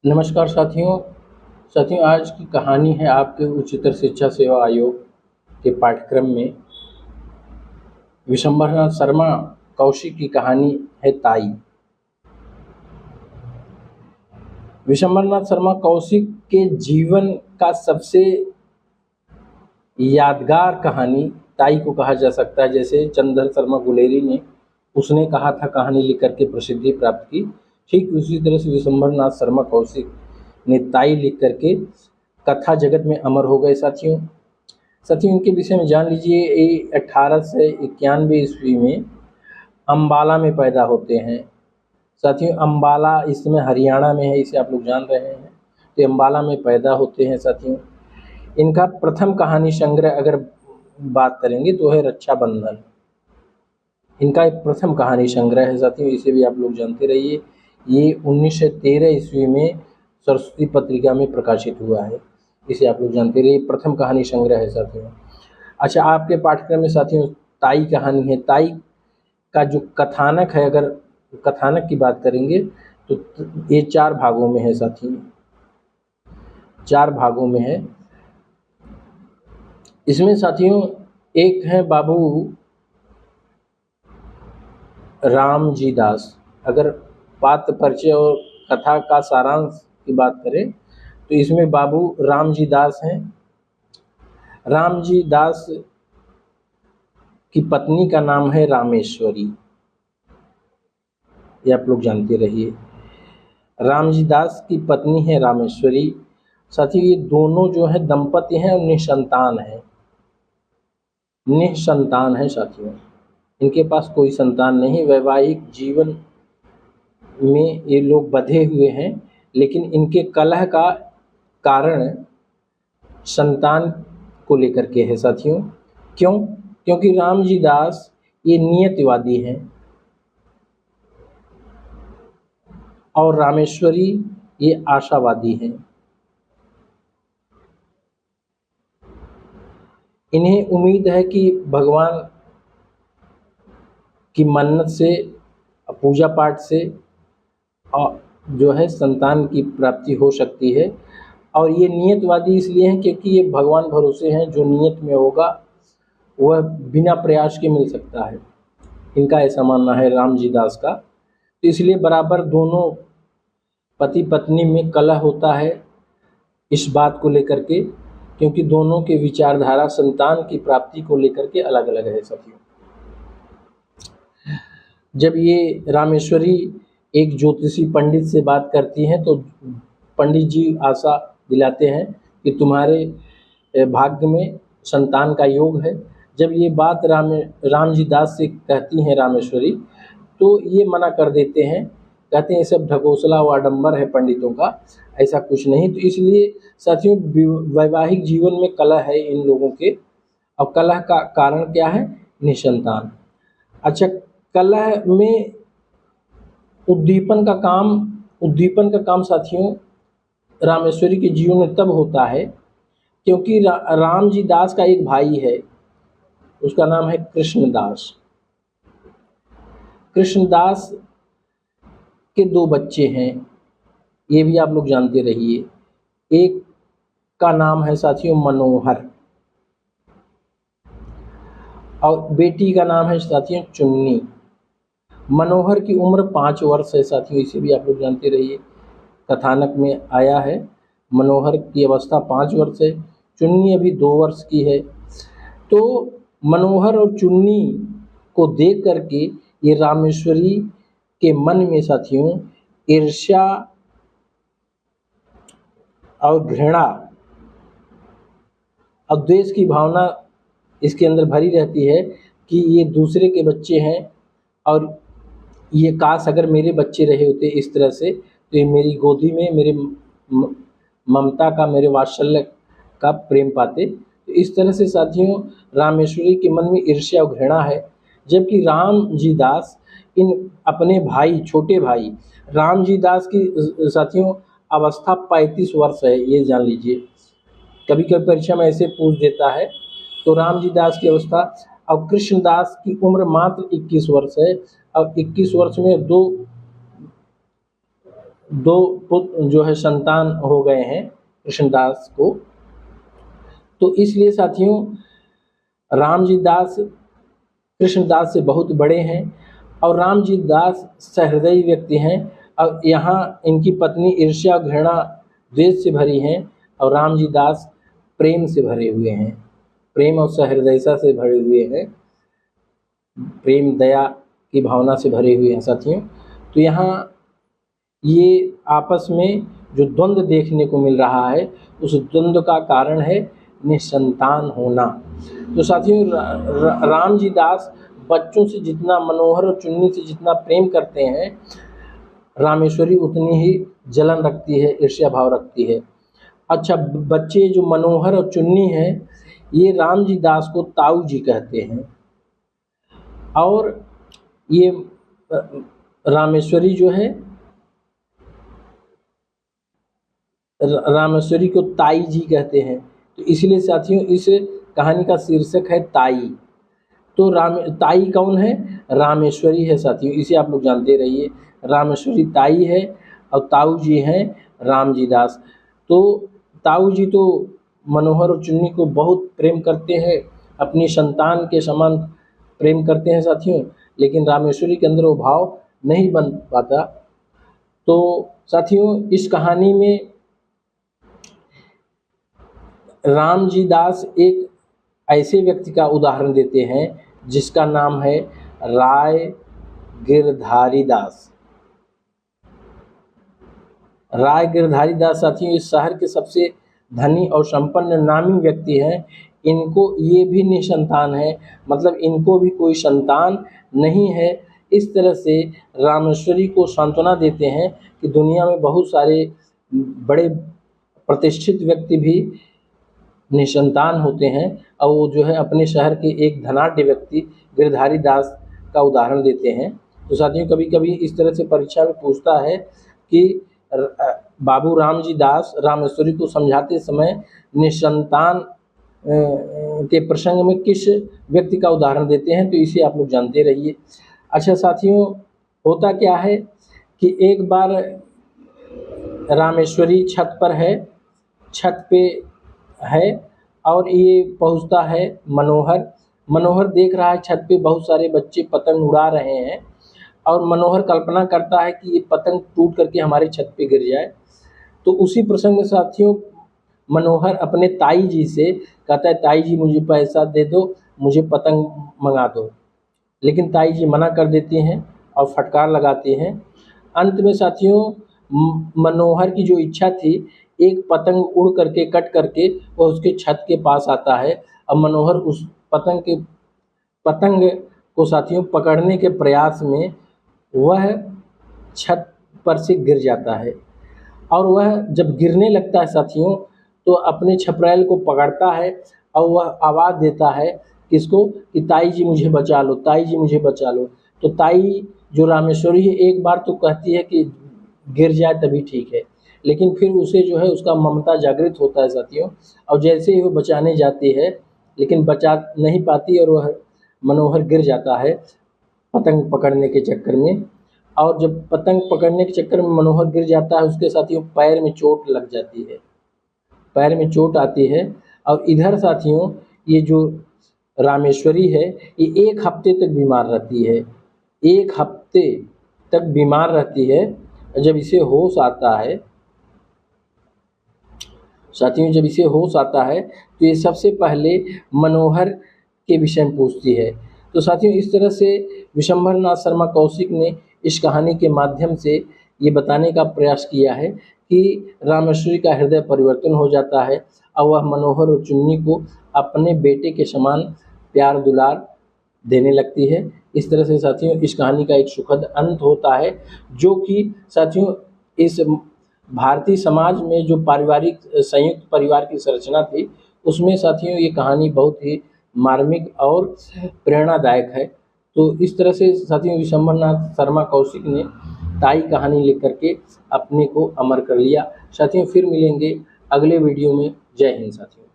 नमस्कार साथियों आज की कहानी है आपके उच्चतर शिक्षा सेवा आयोग के पाठ्यक्रम में विशंबरनाथ शर्मा कौशिक की कहानी है ताई। विशंबरनाथ शर्मा कौशिक के जीवन का सबसे यादगार कहानी ताई को कहा जा सकता है। जैसे चंद्र शर्मा गुलेरी ने उसने कहा था कहानी लिख करके प्रसिद्धि प्राप्त की, ठीक उसी तरह से विशंबरनाथ शर्मा कौशिक ने ताई लिख करके कथा जगत में अमर हो गए। साथियों इनके विषय में जान लीजिए। ये 1891 ईस्वी में अम्बाला में पैदा होते हैं। साथियों अम्बाला इस समय हरियाणा में है, इसे आप लोग जान रहे हैं। तो अम्बाला में पैदा होते हैं। साथियों इनका प्रथम कहानी संग्रह अगर बात करेंगे तो है रक्षाबंधन। इनका एक प्रथम कहानी संग्रह है साथियों, इसे भी आप लोग जानते रहिए। ये 1913 ईस्वी में सरस्वती पत्रिका में प्रकाशित हुआ है, इसे आप लोग जानते रहिए। प्रथम कहानी संग्रह है साथियों। अच्छा, आपके पाठ्यक्रम में साथियों ताई कहानी है। ताई का जो कथानक है, अगर कथानक की बात करेंगे तो ये 4 भागों में है साथियों, 4 भागों में है। इसमें साथियों एक है बाबू रामजी दास। अगर पात्र परिचय और कथा का सारांश की बात करें तो इसमें बाबू रामजी दास हैं। रामजी दास की पत्नी का नाम है रामेश्वरी, ये आप लोग जानते रहिए। रामजी दास की पत्नी है रामेश्वरी। साथियों ये दोनों जो है दंपति हैं और निसंतान है साथियों। इनके पास कोई संतान नहीं। वैवाहिक जीवन में ये लोग बंधे हुए हैं, लेकिन इनके कलह का कारण संतान को लेकर के है साथियों। क्यों? क्योंकि रामजी दास ये नियतिवादी हैं और रामेश्वरी ये आशावादी हैं। इन्हें उम्मीद है कि भगवान की मन्नत से, पूजा पाठ से और जो है संतान की प्राप्ति हो सकती है। और ये नियतवादी इसलिए हैं क्योंकि ये भगवान भरोसे हैं, जो नियत में होगा वह बिना प्रयास के मिल सकता है। इनका ऐसा मानना है रामजी दास का। तो इसलिए बराबर दोनों पति पत्नी में कलह होता है इस बात को लेकर के, क्योंकि दोनों के विचारधारा संतान की प्राप्ति को लेकर के अलग अलग है साथियों। जब ये रामेश्वरी एक ज्योतिषी पंडित से बात करती हैं तो पंडित जी आशा दिलाते हैं कि तुम्हारे भाग्य में संतान का योग है। जब ये बात रामजी दास से कहती हैं रामेश्वरी, तो ये मना कर देते हैं, कहते हैं ये सब ढकोसला व आडंबर है पंडितों का, ऐसा कुछ नहीं। तो इसलिए साथियों वैवाहिक जीवन में कलह है इन लोगों के, और कलह का कारण क्या है? निसंतान। अच्छा, कलह में उद्दीपन का काम साथियों रामेश्वरी के जीवन में तब होता है क्योंकि रामजी दास का एक भाई है, उसका नाम है कृष्णदास। कृष्णदास के 2 बच्चे हैं, ये भी आप लोग जानते रहिए। एक का नाम है साथियों मनोहर और बेटी का नाम है साथियों चुन्नी। मनोहर की उम्र 5 वर्ष है साथियों, इसे भी आप लोग जानते रहिए, कथानक में आया है। मनोहर की अवस्था 5 वर्ष है, चुन्नी अभी 2 वर्ष की है। तो मनोहर और चुन्नी को देख करके ये रामेश्वरी के मन में साथियों ईर्ष्या और घृणा और द्वेष की भावना इसके अंदर भरी रहती है कि ये दूसरे के बच्चे हैं और ये काश अगर मेरे बच्चे रहे होते इस तरह से, तो ये मेरी गोदी में मेरे ममता का, मेरे वात्सल्य का प्रेम पाते। तो इस तरह से साथियों रामेश्वरी के मन में ईर्ष्या और घृणा है। जबकि रामजी दास इन अपने भाई, छोटे भाई रामजी दास की साथियों अवस्था 35 वर्ष है, ये जान लीजिए। कभी कभी परीक्षा में ऐसे पूछ देता है। तो रामजी दास की अवस्था, और कृष्णदास की उम्र मात्र 21 वर्ष है। और 21 वर्ष में 2 दो पुत्र जो है संतान हो गए हैं कृष्णदास को। तो इसलिए साथियों रामजी दास कृष्णदास से बहुत बड़े हैं और रामजी दास सहृदयी व्यक्ति हैं। और यहाँ इनकी पत्नी ईर्ष्या घृणा द्वेष से भरी हैं और रामजी दास प्रेम से भरे हुए हैं, प्रेम और सहृदयता से भरे हुए हैं, प्रेम दया की भावना से भरे हुए हैं साथियों। तो यहाँ ये आपस में जो द्वंद्व देखने को मिल रहा है उस द्वंद्व का कारण है निसंतान होना। तो साथियों रामजी दास बच्चों से जितना मनोहर और चुन्नी से जितना प्रेम करते हैं, रामेश्वरी उतनी ही जलन रखती है, ईर्ष्या भाव रखती है। अच्छा, बच्चे जो मनोहर और चुन्नी हैं ये रामजी दास को ताऊ जी कहते हैं और ये रामेश्वरी जो है रामेश्वरी को ताई जी कहते हैं। तो इसलिए साथियों इस कहानी का शीर्षक है ताई। तो ताई कौन है? रामेश्वरी है साथियों, इसे आप लोग जानते रहिए। रामेश्वरी ताई है और ताऊ जी हैं रामजी दास। तो ताऊ जी तो मनोहर और चुन्नी को बहुत प्रेम करते हैं, अपनी संतान के समान प्रेम करते हैं साथियों, लेकिन रामेश्वरी के अंदर वो भाव नहीं बन पाता। तो साथियों इस कहानी में रामजी दास एक ऐसे व्यक्ति का उदाहरण देते हैं जिसका नाम है राय गिरधारी दास। राय गिरधारी दास साथियों इस शहर के सबसे धनी और संपन्न नामी व्यक्ति हैं। इनको ये भी निसंतान है, मतलब इनको भी कोई संतान नहीं है। इस तरह से रामेश्वरी को सांत्वना देते हैं कि दुनिया में बहुत सारे बड़े प्रतिष्ठित व्यक्ति भी निसंतान होते हैं और वो जो है अपने शहर के एक धनाढ्य व्यक्ति गिरधारी दास का उदाहरण देते हैं। तो साथियों कभी कभी इस तरह से परीक्षा में पूछता है कि बाबू रामजी दास रामेश्वरी को समझाते समय निसंतान के प्रसंग में किस व्यक्ति का उदाहरण देते हैं, तो इसे आप लोग जानते रहिए। अच्छा साथियों होता क्या है कि एक बार रामेश्वरी छत पर है, छत पे है और ये पहुंचता है मनोहर देख रहा है छत पे बहुत सारे बच्चे पतंग उड़ा रहे हैं और मनोहर कल्पना करता है कि ये पतंग टूट करके हमारे छत पे गिर जाए। तो उसी प्रसंग में साथियों मनोहर अपने ताई जी से कहता है, ताई जी मुझे पैसा दे दो, मुझे पतंग मंगा दो। लेकिन ताई जी मना कर देती हैं और फटकार लगाती हैं। अंत में साथियों मनोहर की जो इच्छा थी, एक पतंग उड़ करके कट करके वह उसके छत के पास आता है और मनोहर उस पतंग को साथियों पकड़ने के प्रयास में वह छत पर से गिर जाता है और वह जब गिरने लगता है साथियों तो अपने छपराइल को पकड़ता है और वह आवाज़ देता है किसको कि ताई जी मुझे बचा लो, ताई जी मुझे बचा लो। तो ताई जो रामेश्वरी है एक बार तो कहती है कि गिर जाए तभी ठीक है, लेकिन फिर उसे जो है उसका ममता जागृत होता है साथियों और जैसे ही वो बचाने जाती है लेकिन बचा नहीं पाती और वह मनोहर गिर जाता है पतंग पकड़ने के चक्कर में। और जब पतंग पकड़ने के चक्कर में मनोहर गिर जाता है उसके साथियों पैर में चोट लग जाती है, पैर में चोट आती है। और इधर साथियों ये जो रामेश्वरी है ये 1 हफ्ते तक बीमार रहती है, 1 हफ्ते तक बीमार रहती है। जब इसे होश आता है साथियों, जब इसे होश आता है तो ये सबसे पहले मनोहर के विषय में पूछती है। तो साथियों इस तरह से विशंभर नाथ शर्मा कौशिक ने इस कहानी के माध्यम से ये बताने का प्रयास किया है कि रामेश्वरी का हृदय परिवर्तन हो जाता है और वह मनोहर और चुन्नी को अपने बेटे के समान प्यार दुलार देने लगती है। इस तरह से साथियों इस कहानी का एक सुखद अंत होता है, जो कि साथियों इस भारतीय समाज में जो पारिवारिक संयुक्त परिवार की संरचना थी उसमें साथियों ये कहानी बहुत ही मार्मिक और प्रेरणादायक है। तो इस तरह से साथियों विशंभर नाथ शर्मा कौशिक ने ताई कहानी लिख करके अपने को अमर कर लिया। साथियों फिर मिलेंगे अगले वीडियो में। जय हिंद साथियों।